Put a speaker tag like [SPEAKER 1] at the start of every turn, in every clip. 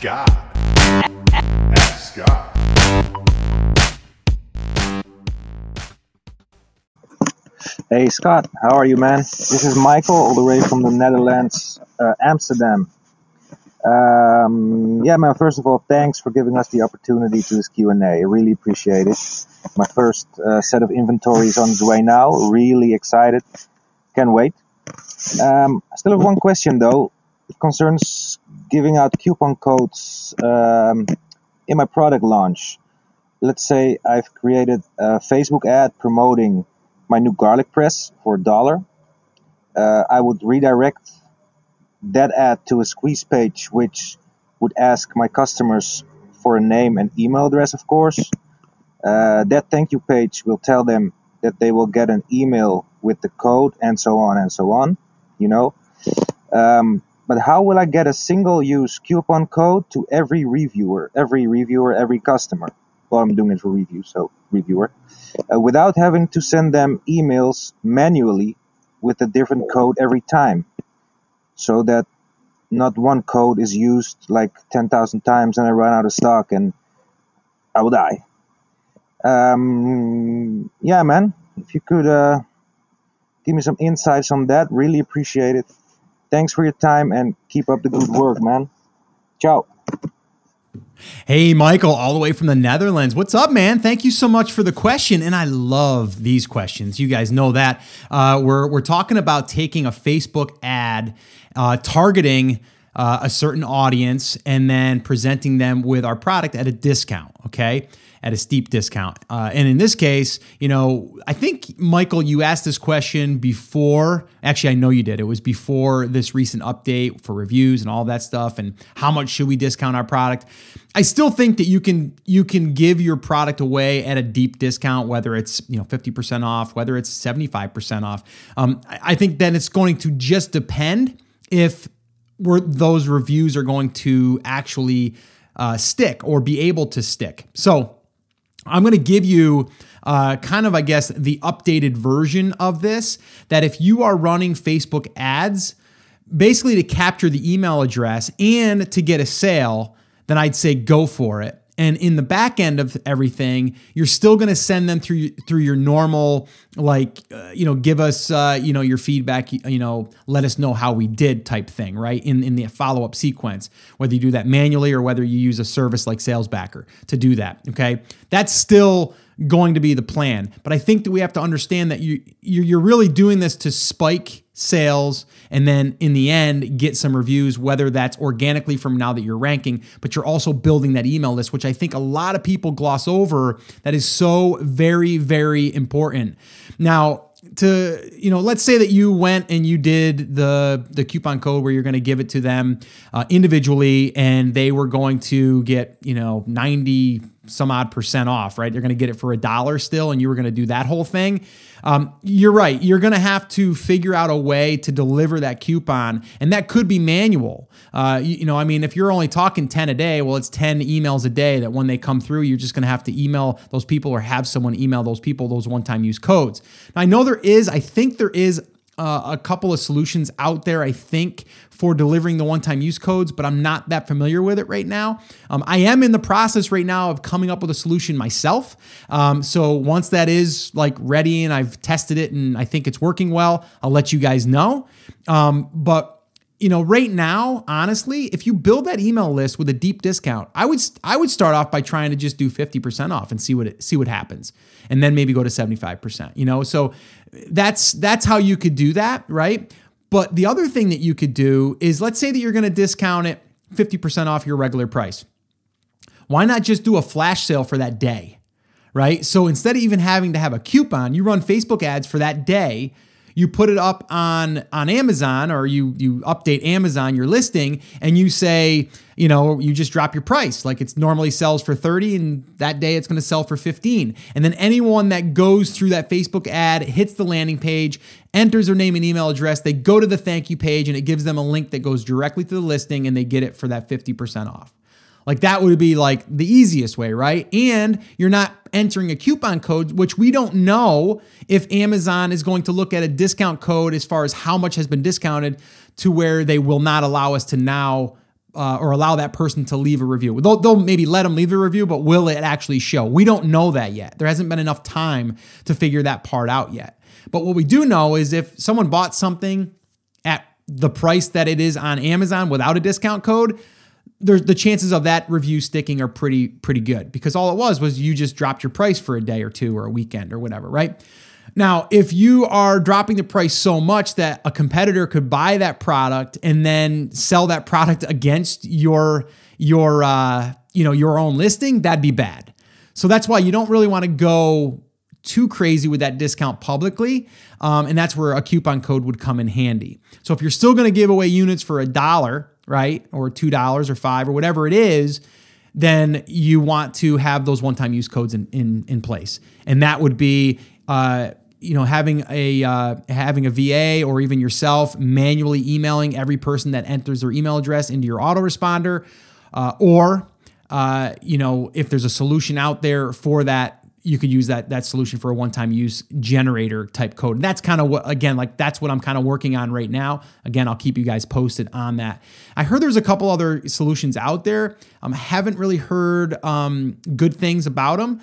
[SPEAKER 1] God. Ask God.
[SPEAKER 2] Hey Scott, how are you, man? This is Michael, all the way from the Netherlands, Amsterdam. Yeah, man, first of all, thanks for giving us the opportunity to this Q&A. I really appreciate it. My first set of inventory is on its way now. Really excited. Can't wait. I still have one question, though. It concerns giving out coupon codes in my product launch. Let's say I've created a Facebook ad promoting my new garlic press for $1. I would redirect that ad to a squeeze page, which would ask my customers for a name and email address, of course. That thank you page will tell them that they will get an email with the code and so on, you know. But how will I get a single-use coupon code to every reviewer, every customer? Well, I'm doing it for review, so reviewer. Without having to send them emails manually with a different code every time, so that not one code is used like 10,000 times and I run out of stock and I will die. Yeah, man, if you could give me some insights on that, really appreciate it. Thanks for your time and keep up the good work, man. Ciao.
[SPEAKER 3] Hey, Michael, all the way from the Netherlands. What's up, man? Thank you so much for the question. And I love these questions. You guys know that. We're talking about taking a Facebook ad, targeting a certain audience, and then presenting them with our product at a discount, okay? At a steep discount. And in this case, you know, I think, Michael, you asked this question before. Actually, I know you did. It was before this recent update for reviews and all that stuff. And how much should we discount our product? I still think that you can give your product away at a deep discount, whether it's 50% off, whether it's 75% off. I think then it's going to just depend if those reviews are going to actually stick or be able to stick. So I'm going to give you kind of, I guess, the updated version of this, that if you are running Facebook ads, basically to capture the email address and to get a sale, then I'd say go for it. And in the back end of everything, you're still going to send them through your normal, give us, your feedback, let us know how we did type thing, right? In the follow-up sequence, whether you do that manually or whether you use a service like SalesBacker to do that, okay? That's still going to be the plan. But I think that we have to understand that you're really doing this to spike sales and then in the end get some reviews, whether that's organically from now that you're ranking, but you're also building that email list, which I think a lot of people gloss over. That is so very, very important. Now, let's say that you went and you did the coupon code where you're going to give it to them individually, and they were going to get 90 some odd % off, right? You're going to get it for $1 still, and you were going to do that whole thing. You're right. You're going to have to figure out a way to deliver that coupon, and that could be manual. If you're only talking 10 a day, well, it's 10 emails a day that when they come through, you're just going to have to email those people or have someone email those people those one-time use codes. Now, I think there is a couple of solutions out there, I think, for delivering the one-time use codes, but I'm not that familiar with it right now. I am in the process right now of coming up with a solution myself. So once that is ready and I've tested it and I think it's working well, I'll let you guys know. But right now, honestly, if you build that email list with a deep discount, I would start off by trying to just do 50% off and see what happens, and then maybe go to 75%. So that's how you could do that, right? But the other thing that you could do is, let's say that you're going to discount it 50% off your regular price. Why not just do a flash sale for that day, right? So instead of even having to have a coupon, you run Facebook ads for that day. You put it up on Amazon, or you update Amazon, your listing, and you say, you just drop your price. Like it normally sells for 30 and that day it's going to sell for 15. And then anyone that goes through that Facebook ad, hits the landing page, enters their name and email address, they go to the thank you page and it gives them a link that goes directly to the listing and they get it for that 50% off. Like that would be the easiest way, right? And you're not entering a coupon code, which we don't know if Amazon is going to look at a discount code as far as how much has been discounted to where they will not allow us to now or allow that person to leave a review. They'll maybe let them leave a review, but will it actually show? We don't know that yet. There hasn't been enough time to figure that part out yet. But what we do know is if someone bought something at the price that it is on Amazon without a discount code, the chances of that review sticking are pretty good, because all it was you just dropped your price for a day or two or a weekend or whatever, right? Now, if you are dropping the price so much that a competitor could buy that product and then sell that product against your own listing, that'd be bad. So that's why you don't really want to go too crazy with that discount publicly. And that's where a coupon code would come in handy. So if you're still going to give away units for $1, right, or $2 or $5 or whatever it is, then you want to have those one-time use codes in place. And that would be having a VA or even yourself manually emailing every person that enters their email address into your autoresponder, or if there's a solution out there for that, you could use that solution for a one-time use generator type code. And that's kind of that's what I'm kind of working on right now. Again, I'll keep you guys posted on that. I heard there's a couple other solutions out there. I haven't really heard good things about them.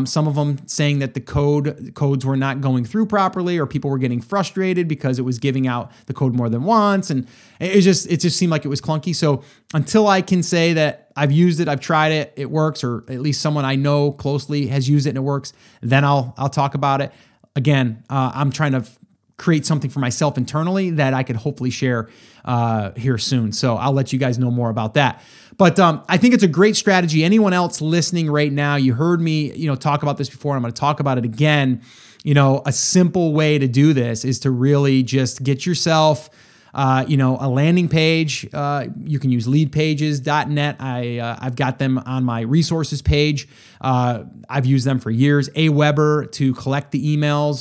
[SPEAKER 3] Some of them saying that the codes were not going through properly, or people were getting frustrated because it was giving out the code more than once. And it just seemed like it was clunky. So until I can say that I've used it, I've tried it, it works, or at least someone I know closely has used it and it works, then I'll talk about it. Again, I'm trying to create something for myself internally that I could hopefully share here soon. So I'll let you guys know more about that. But I think it's a great strategy. Anyone else listening right now, you heard me, talk about this before. I'm going to talk about it again. A simple way to do this is to really just get yourself a landing page. You can use leadpages.net. I've got them on my resources page. I've used them for years. Aweber to collect the emails.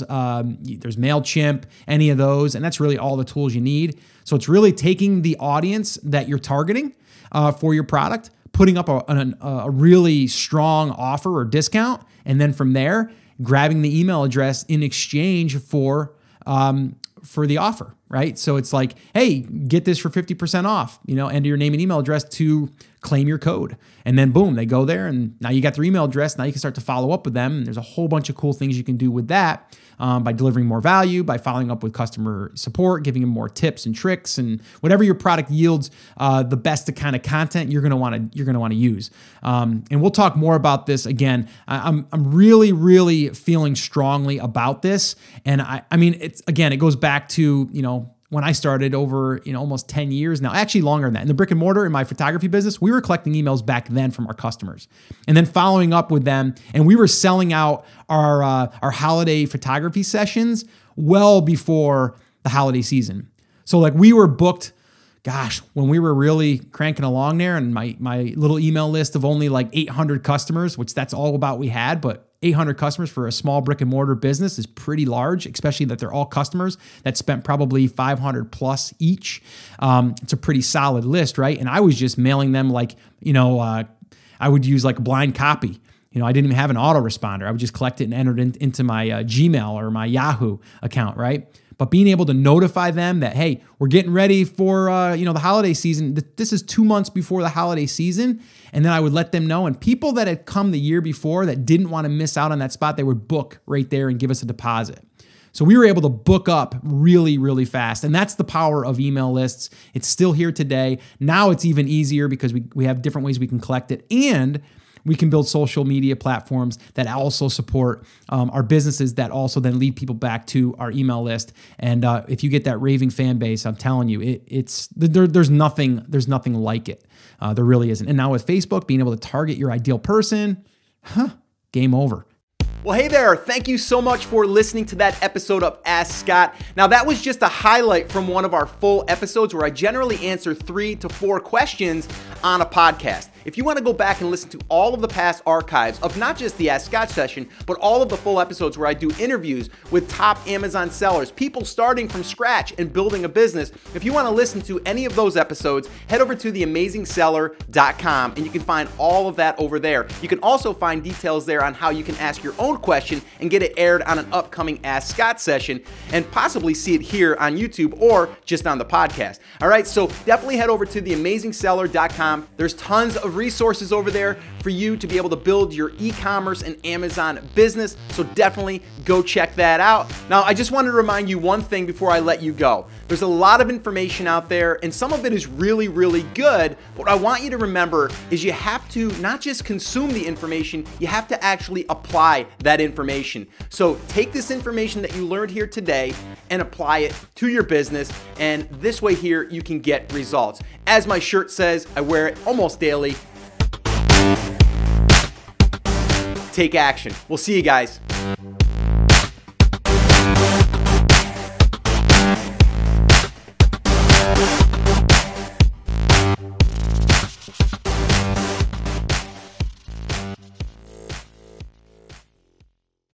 [SPEAKER 3] There's MailChimp, any of those. And that's really all the tools you need. So it's really taking the audience that you're targeting for your product, putting up a really strong offer or discount. And then from there, grabbing the email address in exchange for the offer, right? So it's like, hey, get this for 50% off, enter your name and email address to claim your code. And then boom, they go there and now you got their email address. Now you can start to follow up with them. And there's a whole bunch of cool things you can do with that by delivering more value, by following up with customer support, giving them more tips and tricks, and whatever your product yields the best kind of content you're going to want to use. And we'll talk more about this again. I'm really, really feeling strongly about this. And it goes back to, when I started over, almost 10 years now, actually longer than that. In the brick and mortar, in my photography business, we were collecting emails back then from our customers and then following up with them. And we were selling out our holiday photography sessions well before the holiday season. So like we were booked, when we were really cranking along there, and my little email list of only like 800 customers, which that's all about we had, but 800 customers for a small brick and mortar business is pretty large, especially that they're all customers that spent probably 500 plus each. It's a pretty solid list, right? And I was just mailing them I would use like blind copy. I didn't even have an autoresponder. I would just collect it and enter it into my Gmail or my Yahoo account, right? But being able to notify them that, hey, we're getting ready for the holiday season. This is 2 months before the holiday season. And then I would let them know. And people that had come the year before that didn't want to miss out on that spot, they would book right there and give us a deposit. So we were able to book up really, really fast. And that's the power of email lists. It's still here today. Now it's even easier because we have different ways we can collect it. And we can build social media platforms that also support our businesses that also then lead people back to our email list. And if you get that raving fan base, I'm telling you, there's nothing like it. There really isn't. And now with Facebook, being able to target your ideal person, game over. Well, hey there. Thank you so much for listening to that episode of Ask Scott. Now, that was just a highlight from one of our full episodes where I generally answer 3 to 4 questions on a podcast.
[SPEAKER 4] if you want to go back and listen to all of the past archives of not just the Ask Scott session, but all of the full episodes where I do interviews with top Amazon sellers, people starting from scratch and building a business, if you want to listen to any of those episodes, head over to theamazingseller.com and you can find all of that over there. You can also find details there on how you can ask your own question and get it aired on an upcoming Ask Scott session and possibly see it here on YouTube or just on the podcast. All right, so definitely head over to theamazingseller.com. There's tons of resources over there for you to be able to build your e-commerce and Amazon business, so definitely go check that out. Now, I just wanted to remind you one thing before I let you go. There's a lot of information out there, and some of it is really, really good. What I want you to remember is you have to not just consume the information, you have to actually apply that information. So take this information that you learned here today and apply it to your business, and this way here you can get results. As my shirt says, I wear it almost daily. Take action. We'll see you guys.